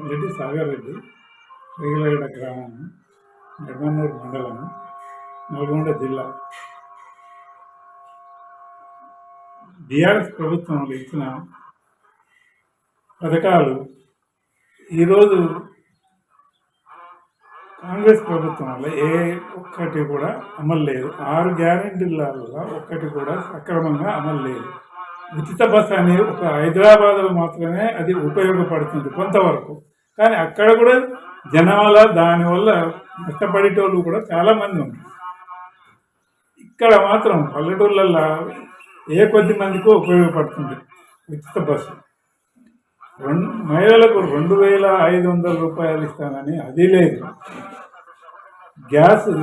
రెడ్డి సాగర్ రెడ్డి, రేగులగడ గ్రామం, నెమ్మనూరు మండలం, నల్గొండ జిల్లా. బీఆర్ఎస్ ప్రభుత్వంలో ఇచ్చిన పథకాలు ఈరోజు కాంగ్రెస్ ప్రభుత్వంలో ఏ ఒక్కటి కూడా అమలు లేదు. 6 గ్యారెంటీలలో ఒక్కటి కూడా సక్రమంగా అమలు లేదు. ఉచిత బస్సు అనేది ఒక హైదరాబాద్లో మాత్రమే అది ఉపయోగపడుతుంది కొంతవరకు, కానీ అక్కడ కూడా జనాల దానివల్ల నష్టపడేటోళ్ళు కూడా చాలామంది ఉన్నారు. ఇక్కడ మాత్రం పల్లెటూళ్ళల్లో ఏ కొద్ది మందికో ఉపయోగపడుతుంది ఉచిత బస్సు. మహిళలకు 2500 రూపాయలు ఇస్తానని అది లేదు. గ్యాస్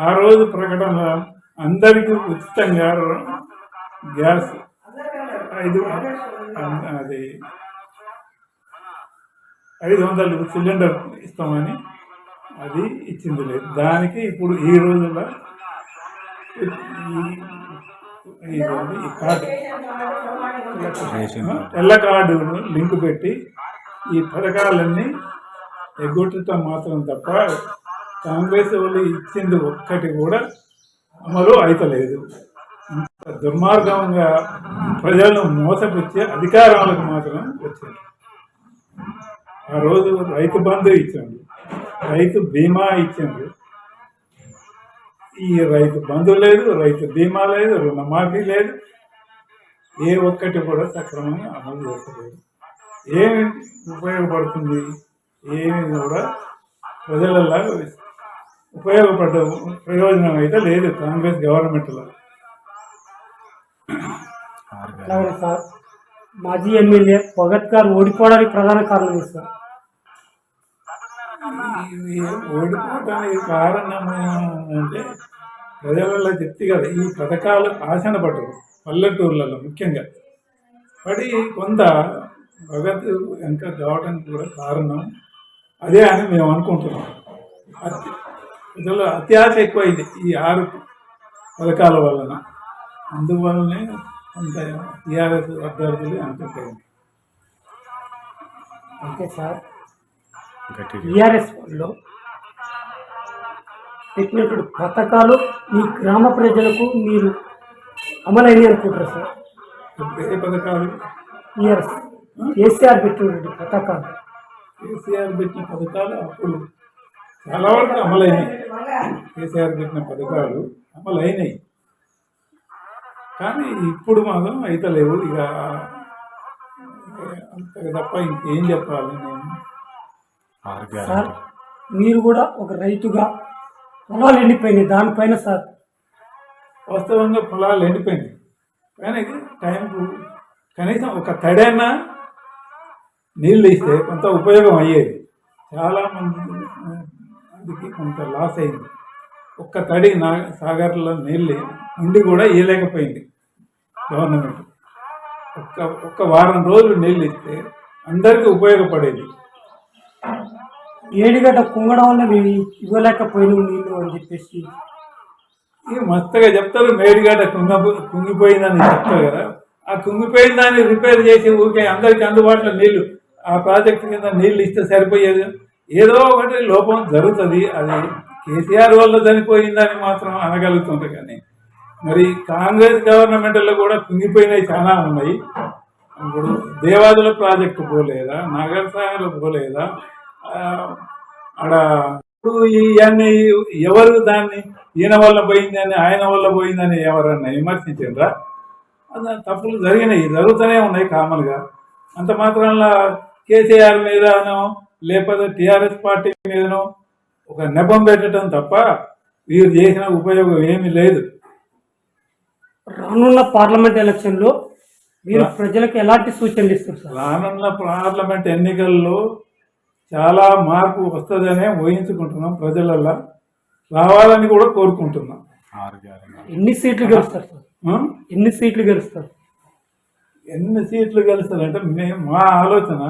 ఆ రోజు ప్రకటన అందరికీ ఉచితంగా గ్యాస్ 500 సిలిండర్ ఇస్తామని అది ఇచ్చింది లేదు. దానికి ఇప్పుడు ఈ రోజుల్లో ఈ కార్డు తెల్ల కార్డును లింకు పెట్టి ఈ పథకాలన్నీ ఎగ్గొట్టడం మాత్రం తప్ప కాంగ్రెస్ వాళ్ళు ఇచ్చింది ఒక్కటి కూడా అమలు అవుతలేదు. ఇంత దుర్మార్గంగా ప్రజలను మోసపుచ్చే అధికారాలకు మాత్రం వచ్చారు. ఆ రోజు రైతు బంధు ఇచ్చాడు, రైతు బీమా ఇచ్చాడు. ఈ రైతు బంధు లేదు, రైతు బీమా లేదు, రుణమాఫీ లేదు. ఏ ఒక్కటి కూడా సక్రమంగా అమలు చేస్తలేదు. ఏమి ఉపయోగపడుతుంది? ఏమి కూడా ప్రజలలో ఉపయోగపడ్డ ప్రయోజనం అయితే లేదు కాంగ్రెస్ గవర్నమెంట్లో. సార్, మాజీ ఎమ్మెల్యే భగత్ గారు ఓడిపోవడానికి ప్రధాన కారణం సార్. ఓడిపోవడానికి కారణం అంటే ప్రజలలో చెప్తే కదా ఈ పథకాలు ఆశన పడ్డరు. పల్లెటూర్లలో ముఖ్యంగా పడి కొంత భగత్ వెనక కావడానికి కూడా కారణం అదే అని మేము అనుకుంటున్నాం. ప్రజలు అత్యాశ ఎక్కువైంది ఈ 6 పథకాల వలన. అందువల్లనే కొంత టీఆర్ఎస్ అభ్యర్థులు అనుకుంటాయి. ఓకే సార్, టీఆర్ఎస్లో పెట్టినటువంటి పథకాలు మీ గ్రామ ప్రజలకు మీరు అమలైనవి అనుకుంటారు సార్? ఏ పథకాలు? టీఆర్ఎస్ కేసీఆర్ పెట్టినటువంటి పథకాలు. కేసీఆర్ పెట్టిన పథకాలు అప్పుడు చాలా వరకు అమలైనాయి. కేసీఆర్ పెట్టిన పథకాలు అమలైనాయి, కానీ ఇప్పుడు మాత్రం అయితే లేవు. ఇక అంత తప్ప ఇంకేం చెప్పాలి నేను. సార్, మీరు కూడా ఒక రైతుగా పొలాలు ఎండిపోయినాయి, దానిపైన సార్ వాస్తవంగా పొలాలు ఎండిపోయినాయి, కానీ టైంకు కనీసం ఒక తడైనా నీళ్ళు ఇస్తే కొంత ఉపయోగం అయ్యేది. చాలామందికి కొంత లాస్ అయింది. ఒక్క తడి సాగర్లో నీళ్ళు ఉండి కూడా ఇవ్వలేకపోయింది గవర్నమెంట్. ఒక్క వారం రోజులు నీళ్ళు ఇస్తే అందరికీ ఉపయోగపడేది. ఏడిగడ్డ కుంగడం వల్ల మేము ఇవ్వలేకపోయిన నీళ్ళు అని చెప్పేసి ఇక మస్తుగా చెప్తారు. మేడిగడ్డ కుంగిపోయిందని చెప్తారు కదా, ఆ కుంగిపోయిన దాన్ని రిపేర్ చేసి ఊరికే అందరికీ అందుబాటులో నీళ్లు ఆ ప్రాజెక్టు కింద నీళ్ళు ఇస్తే సరిపోయేది. ఏదో ఒకటి లోపం జరుగుతుంది. అది కేసీఆర్ వల్ల చనిపోయిందని మాత్రం అనగలుగుతుంది. కానీ మరి కాంగ్రెస్ గవర్నమెంట్లో కూడా కుంగిపోయినవి చాలా ఉన్నాయి. ఇప్పుడు దేవాదుల ప్రాజెక్టు పోలేదా, నాగర్సాగర్ పోలేదా, ఆడ ఇవన్నీ ఎవరు దాన్ని ఈయన వల్ల పోయిందని ఆయన వల్ల పోయిందని ఎవరన్నా విమర్శించారా? తప్పులు జరిగినాయి, జరుగుతూనే ఉన్నాయి కామన్గా. అంత మాత్రాన కేసీఆర్ మీదనో లేకపోతే టీఆర్ఎస్ పార్టీ మీదనో ఒక నెపం పెట్టడం తప్ప వీరు చేసిన ఉపయోగం ఏమీ లేదు. రానున్న పార్లమెంట్ ఎలక్షన్లో మీరు ప్రజలకు ఎలాంటి సూచనలు ఇస్తారు సార్? రానున్న పార్లమెంట్ ఎన్నికల్లో చాలా మార్పు వస్తుందనే ఊహించుకుంటున్నాం. ప్రజలల్లో రావాలని కూడా కోరుకుంటున్నాం. ఎన్ని సీట్లు గెలుస్తారు సార్? ఎన్ని సీట్లు గెలుస్తారు? ఎన్ని సీట్లు గెలుస్తారంటే మా ఆలోచన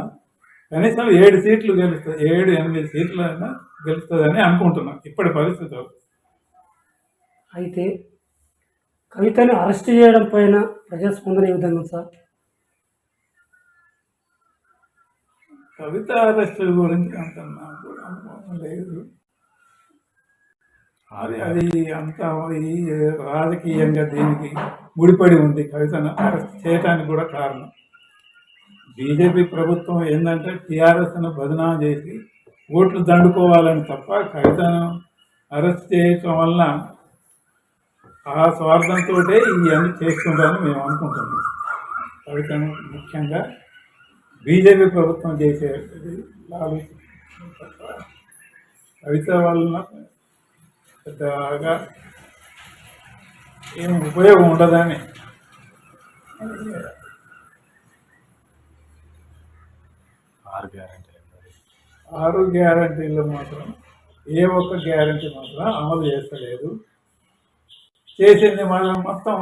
కనీసం 7 సీట్లు గెలుస్తుంది. 7-8 సీట్లు అయినా గెలుస్తుందని అనుకుంటున్నాం ఇప్పటి పరిస్థితులు. అయితే కవితని అరెస్ట్ చేయడం పైన ప్రజాస్పందన ఏ విధంగా సార్? కవిత అరెస్టుల గురించి అంత నాకు అనుభవం లేదు. అది అంత ఈ రాజకీయంగా దీనికి ముడిపడి ఉంది. కవితను అరెస్ట్ చేయడానికి కూడా కారణం బీజేపీ ప్రభుత్వం ఏంటంటే టీఆర్ఎస్ను బదనాం చేసి ఓట్లు దండుకోవాలని తప్ప కవితను అరెస్ట్ చేయటం వలన ఆ స్వార్థంతో ఇవన్నీ చేస్తుంటారని మేము అనుకుంటున్నాం. కవితను ముఖ్యంగా బీజేపీ ప్రభుత్వం చేసేది తప్ప కవిత వలన పెద్దగా ఏం ఉపయోగం ఉండదని. ఆరు గ్యారంటీలు మాత్రం ఏ ఒక్క గ్యారంటీ మాత్రం అమలు చేస్తలేదు. చేసింది మనం మొత్తం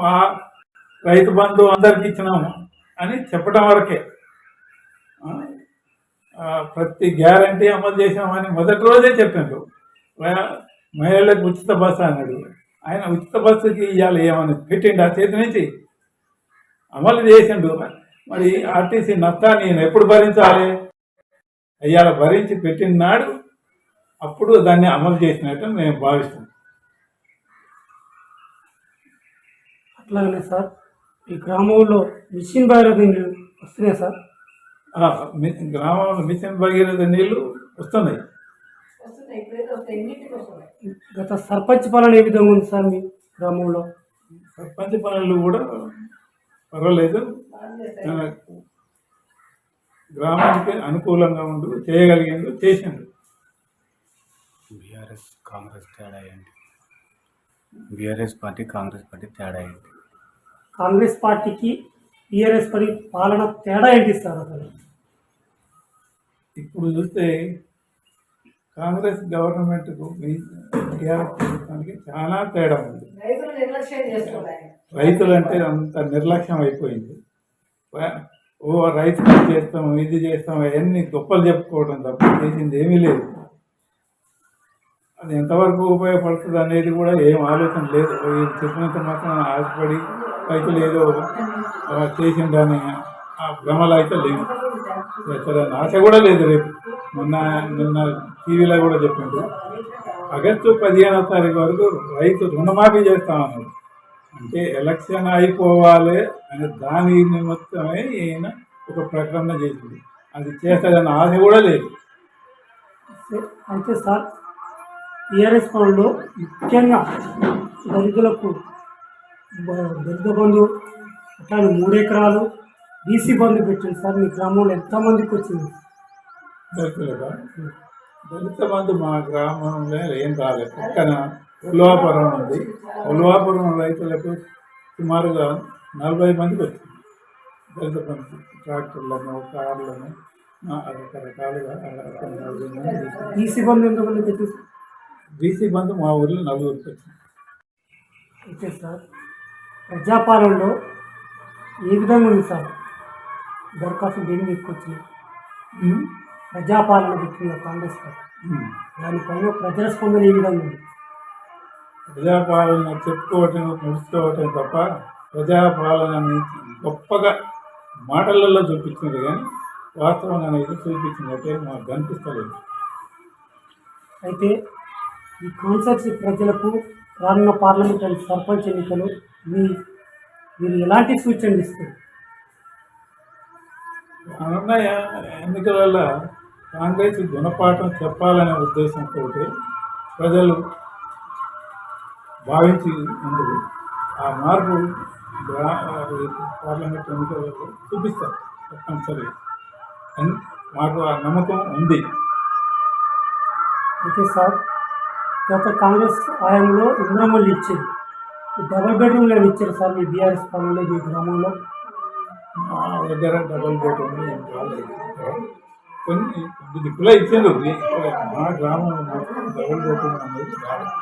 రైతు బంధు అందరికి ఇచ్చినాము అని చెప్పడం వరకే. ప్రతి గ్యారంటీ అమలు చేసామని మొదటి రోజే చెప్పిండు. మహిళలకు ఉచిత బస్సు అన్నాడు. ఆయన ఉచిత బస్సుకి ఇవ్వాలి ఏమని పెట్టిండు ఆ చేతి నుంచి అమలు చేసిండు. మరి ఆర్టీసీ నష్టాన్ని నేను ఎప్పుడు భరించాలి? అయ్యాల భరించి పెట్టిన నాడు అప్పుడు దాన్ని అమలు చేసినట్టు నేను భావిస్తాను. అట్లాగనే సార్ ఈ గ్రామంలో మిషన్ భగీరథ నీళ్ళు వస్తున్నాయి సార్? గ్రామంలో మిషన్ భగీరథ నీళ్ళు వస్తున్నాయి. గత సర్పంచ్ పాలన ఏ విధంగా ఉంది సార్ మీ గ్రామంలో? సర్పంచ్ పనులు కూడా పర్వాలేదు, గ్రామానికి అనుకూలంగా ఉండు చేయగలిగిండు, చేసిండు. బీఆర్ఎస్ కాంగ్రెస్ తేడా ఏంటి? బీఆర్ఎస్ పార్టీ కాంగ్రెస్ పార్టీ తేడా ఏంటి? కాంగ్రెస్ పార్టీకి టీఆర్ఎస్ పార్టీ పాలన తేడా ఏంటి సార్ అసలు? ఇప్పుడు చూస్తే కాంగ్రెస్ గవర్నమెంట్కు టీఆర్ఎస్ ప్రభుత్వానికి చాలా తేడా ఉంది. రైతులంటే అంత నిర్లక్ష్యం అయిపోయింది. రైతు చేస్తాం, ఇది చేస్తాం, అవన్నీ గొప్పలు చెప్పుకోవడం తప్ప చేసింది ఏమీ లేదు. అది ఎంతవరకు ఉపయోగపడుతుంది అనేది కూడా ఏం ఆలోచన లేదు. చెప్పినంత మాత్రం ఆశపడి రైతులు ఏదో చేసిందని ఆ భ్రమలు అయితే లేవు. ఆశ కూడా లేదు. రేపు నిన్న టీవీలో కూడా చెప్పిండు ఆగస్టు 15వ తారీఖు వరకు రైతు రుణమాఫీ చేస్తామన్నాడు. అంటే ఎలక్షన్ అయిపోవాలి అనే దాని నిమిత్తమే ఈయన ఒక ప్రకటన చేసింది. అది చేస్తాడన్న ఆశ కూడా లేదు. అయితే సార్ టీఆర్ఎస్ పనుల్లో ముఖ్యంగా దళితులకు దళిత బంధు అట్లా 3 ఎకరాలు బీసీ బంధు పెట్టింది సార్. మీ గ్రామంలో ఎంతమందికి వచ్చింది? దళిత బంధు మా గ్రామంలో ఏం రాలేదు. పక్కన ఉల్వాపురం ఉంది. ఉల్వాపురం రైతులకు సుమారుగా 40 మందికి వచ్చింది దళిత బంధు. ట్రాక్టర్లను, కార్లను, రకరకాలుగా 40 మంది. బీసీ బంధు ఎంతమంది పెట్టింది? బీసీ బంధు మా ఊర్లో 4 వచ్చింది. అయితే సార్ ప్రజాపాలనలో ఏ విధంగా ఉంది సార్? దరఖాస్తు దేనికి ఎక్కువ వచ్చింది? ప్రజాపాలన పెట్టిన కాంగ్రెస్ పార్టీ దానిపైన ప్రజల స్పందన ఏ విధంగా ఉంది? ప్రజాపాలన చెప్పుకోవటం, ముడుచుకోవటం తప్ప ప్రజాపాలనని గొప్పగా మాటలలో చూపించింది కానీ వాస్తవం అనేది చూపించినట్టే మాకు కనిపిస్తలేదు. అయితే ఈ కాన్స్టిట్యూన్సీ ప్రజలకు రానున్న పార్లమెంట్ అండ్ సర్పంచ్ ఎన్నికలు మీరు ఎలాంటి సూచనలు ఇస్తారు? రానున్న ఎన్నికలలో కాంగ్రెస్ గుణపాఠం చెప్పాలనే ఉద్దేశంతో ప్రజలు భావించి ఉంది. ఆ మార్పు పార్లమెంట్ ఎన్నికలలో చూపిస్తారు తప్పనిసరిగా. మాకు ఆ నమ్మకం ఉంది. అయితే సార్ గత కాంగ్రెస్ హయాంలో ఇంద్రమల్లి ఇచ్చేది, డబుల్ బెడ్రూమ్లు ఇచ్చారు సార్ మీ బీఆర్ఎస్ పాలనలో మీ గ్రామంలో? మా దగ్గర డబుల్ బెడ్రూమ్ ఏం రాలేదు. కొన్ని దిక్కులో ఇచ్చారు. మా గ్రామంలో మాత్రం డబుల్ బెడ్రూమ్ అనేది రాలేదు.